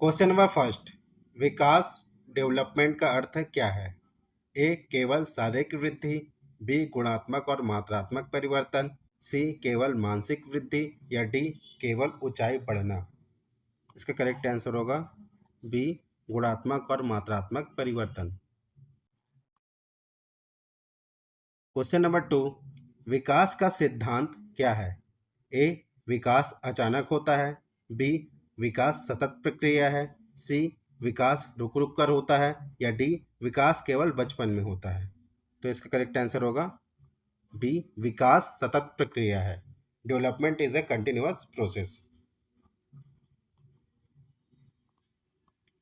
Question number first, विकास development का अर्थ क्या है? ए केवल शारीरिक वृद्धि, बी गुणात्मक और मात्रात्मक परिवर्तन, सी केवल मानसिक वृद्धि या डी केवल ऊंचाई बढ़ना। इसका करेक्ट आंसर होगा बी गुणात्मक और मात्रात्मक परिवर्तन। क्वेश्चन नंबर टू, विकास का सिद्धांत क्या है? ए विकास अचानक होता है, बी विकास सतत प्रक्रिया है, सी विकास रुक रुक कर होता है या डी विकास केवल बचपन में होता है। तो इसका करेक्ट आंसर होगा बी विकास सतत प्रक्रिया है। Development is a continuous process.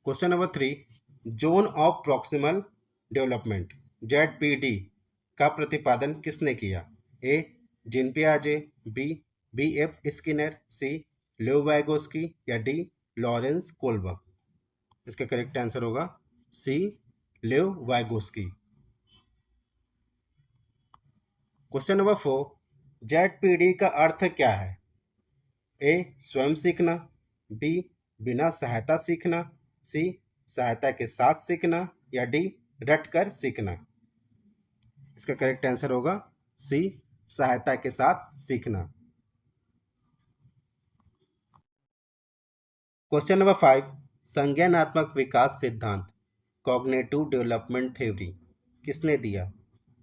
Question number three, zone of proximal development Z का प्रतिपादन किसने किया? ए जीन पियाजे, B F Skinner, C Leo Vygotsky या डी लॉरेंस कोलबर्ग। इसका करेक्ट आंसर होगा C Leo Vygotsky. Question number four, Z का अर्थ क्या है? ए स्वयं सीखना, बी बिना सहायता सीखना, सी सहायता के साथ सीखना या डी रट कर सीखना। इसका करेक्ट आंसर होगा सी सहायता के साथ सीखना। क्वेश्चन नंबर फाइव, संज्ञानात्मक विकास सिद्धांत कॉग्निटिव डेवलपमेंट थ्योरी किसने दिया?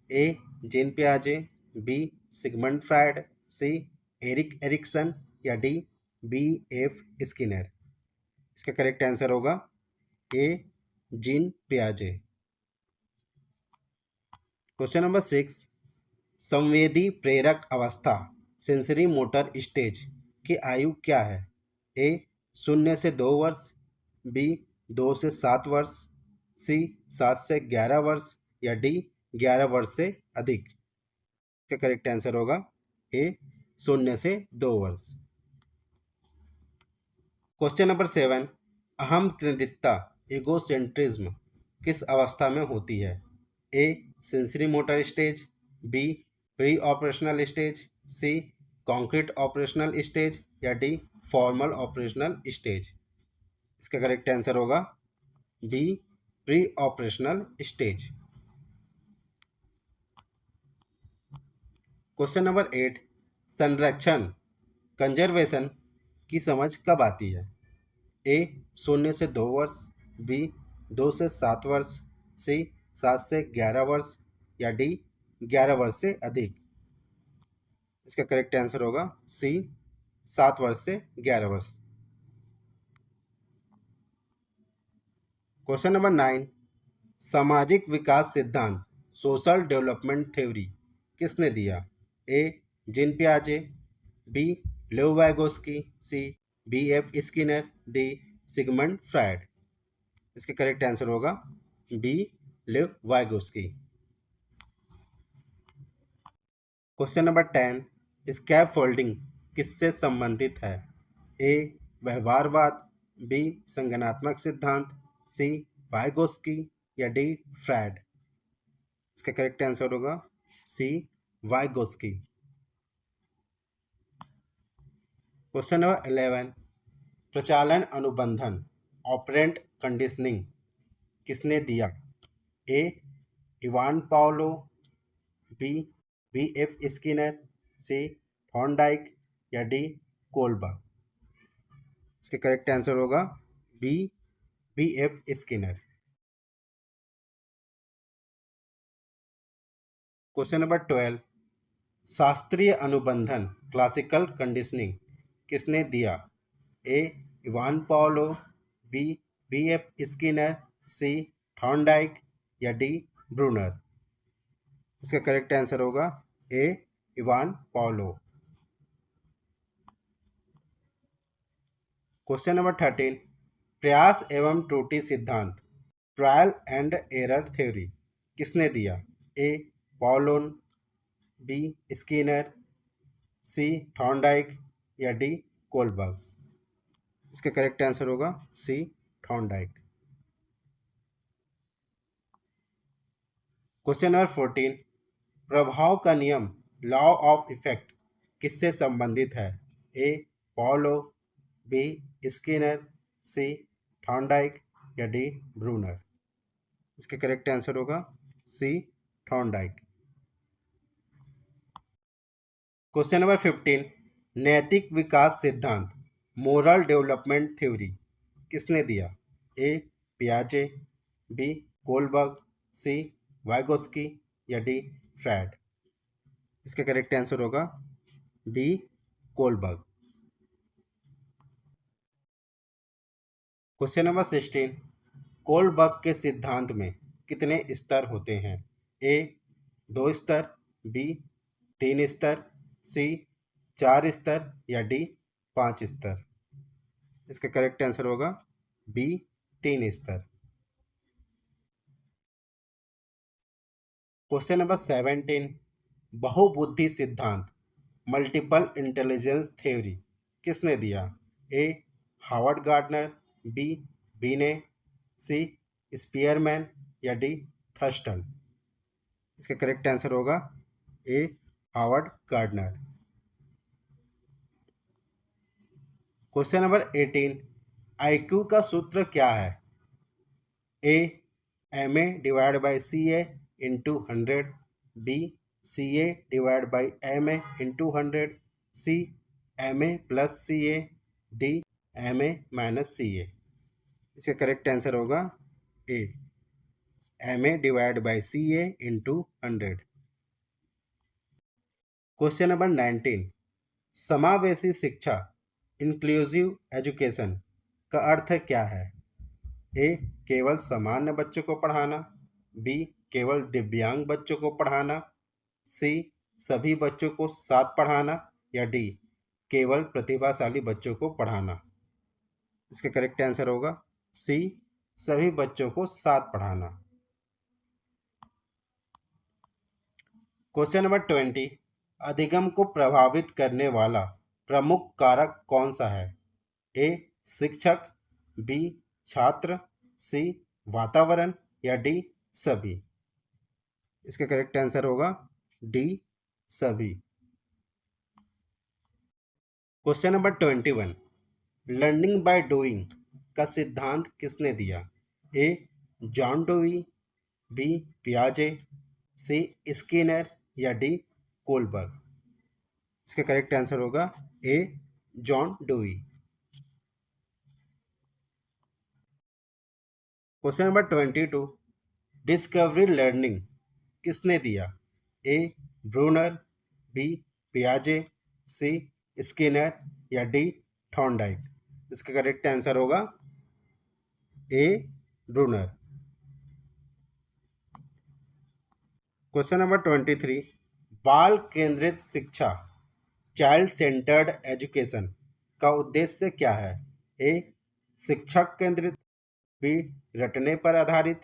ए जीन पियाजे, बी सिगमंड फ्रायड, सी एरिक एरिक्सन या डी बी एफ स्किनर। इसका करेक्ट आंसर होगा ए जीन पियाजे। क्वेश्चन नंबर सिक्स, संवेदी प्रेरक अवस्था सेंसरी मोटर स्टेज की आयु क्या है? ए 0 से 2 वर्ष, बी 2 से 7 वर्ष, सी 7 से 11 वर्ष या डी 11 वर्ष से अधिक। इसका करेक्ट आंसर होगा ए 0 से 2 वर्ष। क्वेश्चन नंबर सेवन, अहम केंद्रितता इगोसेंट्रिज्म किस अवस्था में होती है? A sensory motor stage, B pre operational stage, C concrete operational stage या डी फॉर्मल ऑपरेशनल स्टेज। इसका करेक्ट आंसर होगा B pre operational stage. Question number eight, संरक्षण कंजर्वेशन की समझ कब आती है? ए 0 से 2 वर्ष, बी 2 से 7 वर्ष, सी 7 से 11 वर्ष या डी 11 वर्ष से अधिक। इसका करेक्ट आंसर होगा सी 7 वर्ष से 11 वर्ष। क्वेश्चन नंबर नाइन, सामाजिक विकास सिद्धांत सोशल डेवलपमेंट थ्योरी किसने दिया? ए जीन पियाजे, B Leo Vygotsky, C B F Skinner, D Sigmund Freud. इसका करेक्ट आंसर होगा B Leo Vygotsky. Question number 10, scaffolding किससे संबंधित है? ए व्यवहारवाद, बी संज्ञानात्मक सिद्धांत, सी वाइगोस्की या डी फ्रायड। इसका करेक्ट आंसर होगा सी वाइगोस्की। क्वेश्चन नंबर 11, प्रचालन अनुबंधन ऑपरेंट कंडीशनिंग किसने दिया? A Ivan Pavlov, B F Skinner, C Thorndike या डी कोलबर्ग। इसका करेक्ट आंसर होगा B F Skinner. Question number 12, शास्त्रीय अनुबंधन क्लासिकल कंडीशनिंग किसने दिया? A Ivan Pavlov, B F Skinner, C Thorndike या डी ब्रूनर। इसका करेक्ट आंसर होगा A Ivan Pavlov. Question number 13, प्रयास एवं त्रुटि सिद्धांत ट्रायल एंड एरर थ्योरी किसने दिया? ए पाउलोन, बी स्किनर, सी थॉर्नडाइक या डी कोलबर्ग। इसका करेक्ट आंसर होगा सी थॉर्नडाइक। क्वेश्चन नंबर 14, प्रभाव का नियम लॉ ऑफ इफेक्ट किससे संबंधित है? ए Paulo, B Skinner, C Thorndike या डी ब्रूनर। इसका करेक्ट आंसर होगा सी थॉर्नडाइक। क्वेश्चन नंबर 15, नैतिक विकास सिद्धांत मोरल डेवलपमेंट थ्योरी किसने दिया? ए पियाजे, बी कोलबर्ग, सी वाइगोस्की या डी फ्रैड। इसका करेक्ट आंसर होगा B Kohlberg. Question number 16, Kohlberg के सिद्धांत में कितने स्तर होते हैं? ए 2 स्तर, बी 3 स्तर, सी 4 स्तर या डी 5 स्तर। इसका करेक्ट आंसर होगा बी 3 स्तर। क्वेश्चन नंबर 17, बहुबुद्धि सिद्धांत मल्टीपल इंटेलिजेंस थ्योरी किसने दिया? ए Howard Gardner, B Binet, C Spearman या डी थर्स्टन। इसका करेक्ट आंसर होगा A Howard Gardner. Question number 18, IQ का सूत्र क्या है? A M A divide by C A into 100, B C A divide by M A into 100, C M A plus C A, D M A minus C A. इसका correct answer होगा A M A divide by C A into 100। Question number 19, समावेशी शिक्षा inclusive education का अर्थ क्या है? ए केवल सामान्य बच्चों को पढ़ाना, बी केवल दिव्यांग बच्चों को पढ़ाना, सी सभी बच्चों को साथ पढ़ाना या डी केवल प्रतिभाशाली बच्चों को पढ़ाना। इसका करेक्ट आंसर होगा सी सभी बच्चों को साथ पढ़ाना। क्वेश्चन नंबर 20, अधिगम को प्रभावित करने वाला प्रमुख कारक कौन सा है? ए शिक्षक, बी छात्र, सी वातावरण या डी सभी। इसका करेक्ट आंसर होगा डी सभी। Question number 21, learning by doing का सिद्धांत किसने दिया? ए जॉन डूई, बी पियाजे, सी स्किनर या डी कोलबर्ग। इसका करेक्ट आंसर होगा A John Dewey. Question number 22, discovery learning किसने दिया? ए ब्रूनर, बी पियाजे, सी स्किनर या डी थॉर्नडाइक। इसका करेक्ट आंसर होगा ए ब्रूनर। क्वेश्चन नंबर 23, बाल केंद्रित शिक्षा चाइल्ड सेंटर्ड एजुकेशन का उद्देश्य क्या है? ए शिक्षक केंद्रित, बी रटने पर आधारित,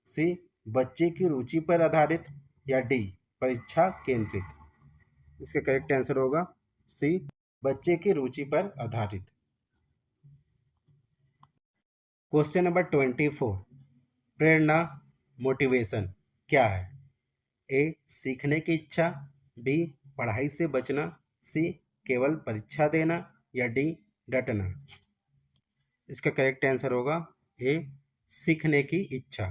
सी बच्चे की रुचि पर आधारित या डी परीक्षा केंद्रित। इसका करेक्ट आंसर होगा सी बच्चे की रुचि पर आधारित। क्वेश्चन नंबर 24, प्रेरणा मोटिवेशन क्या है? ए सीखने की इच्छा, बी पढ़ाई से बचना, सी केवल परीक्षा देना या डी रटना। इसका करेक्ट आंसर होगा ए सीखने की इच्छा।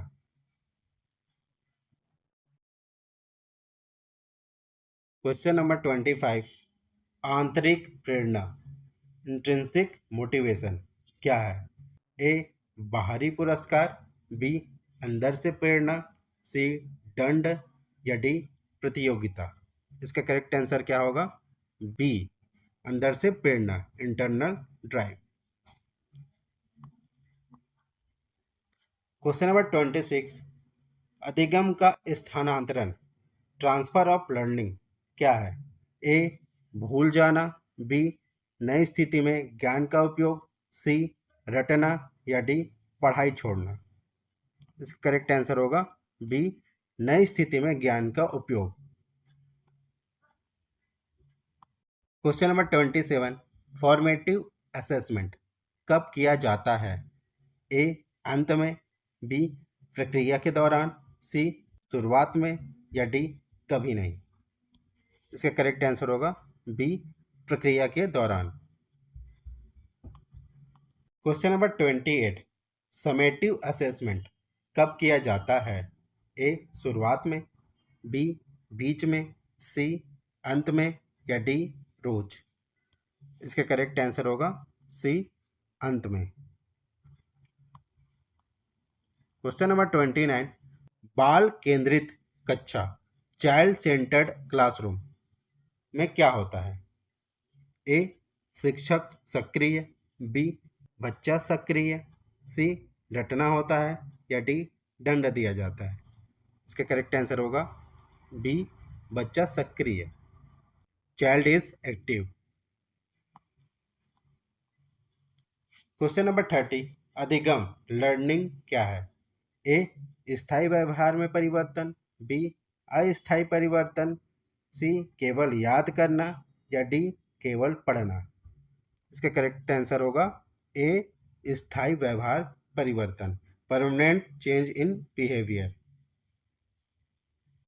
क्वेश्चन नंबर 25, आंतरिक प्रेरणा इंट्रिंसिक मोटिवेशन क्या है? ए बाहरी पुरस्कार, बी अंदर से प्रेरणा, सी दंड या डी प्रतियोगिता। इसका करेक्ट आंसर क्या होगा? बी अंदर से प्रेरणा इंटरनल ड्राइव। क्वेश्चन नंबर 26, अधिगम का स्थानांतरण ट्रांसफर ऑफ लर्निंग क्या है? ए भूल जाना, बी नई स्थिति में ज्ञान का उपयोग, सी रटना या डी पढ़ाई छोड़ना। इसका करेक्ट आंसर होगा बी नई स्थिति में ज्ञान का उपयोग। क्वेश्चन नंबर 27, फॉर्मेटिव असेसमेंट कब किया जाता है? ए अंत में, बी प्रक्रिया के दौरान, सी शुरुआत में या डी कभी नहीं। इसका करेक्ट आंसर होगा बी प्रक्रिया के दौरान। क्वेश्चन नंबर 28, समेटिव असेसमेंट कब किया जाता है? ए शुरुआत में, बी बीच में, सी अंत में या डी रोज? इसका करेक्ट आंसर होगा सी अंत में। क्वेश्चन नंबर 29, बाल केंद्रित कक्षा चाइल्ड सेंटर्ड क्लासरूम में क्या होता है? ए शिक्षक सक्रिय, बी बच्चा सक्रिय, सी रटना होता है या डी दंड दिया जाता है? इसका करेक्ट आंसर होगा बी बच्चा सक्रिय, child is active. Question number 30, अधिगम लर्निंग क्या है? ए स्थायी व्यवहार में परिवर्तन, बी अस्थायी परिवर्तन, सी केवल याद करना या डी केवल पढ़ना? इसका करेक्ट आंसर होगा ए स्थायी व्यवहार परिवर्तन, परमानेंट चेंज इन बिहेवियर।